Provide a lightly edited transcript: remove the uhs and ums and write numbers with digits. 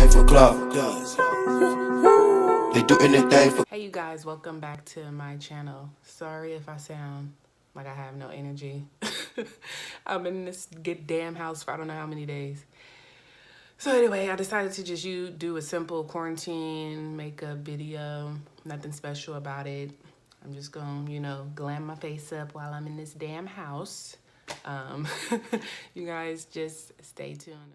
anything for clout. They do anything for. Hey you guys, welcome back to my channel. Sorry if I sound like I have no energy. I'm in this damn house for I don't know how many days. So anyway, I decided to just do a simple quarantine makeup video. Nothing special about it. I'm just gonna, glam my face up while I'm in this damn house. You guys just stay tuned.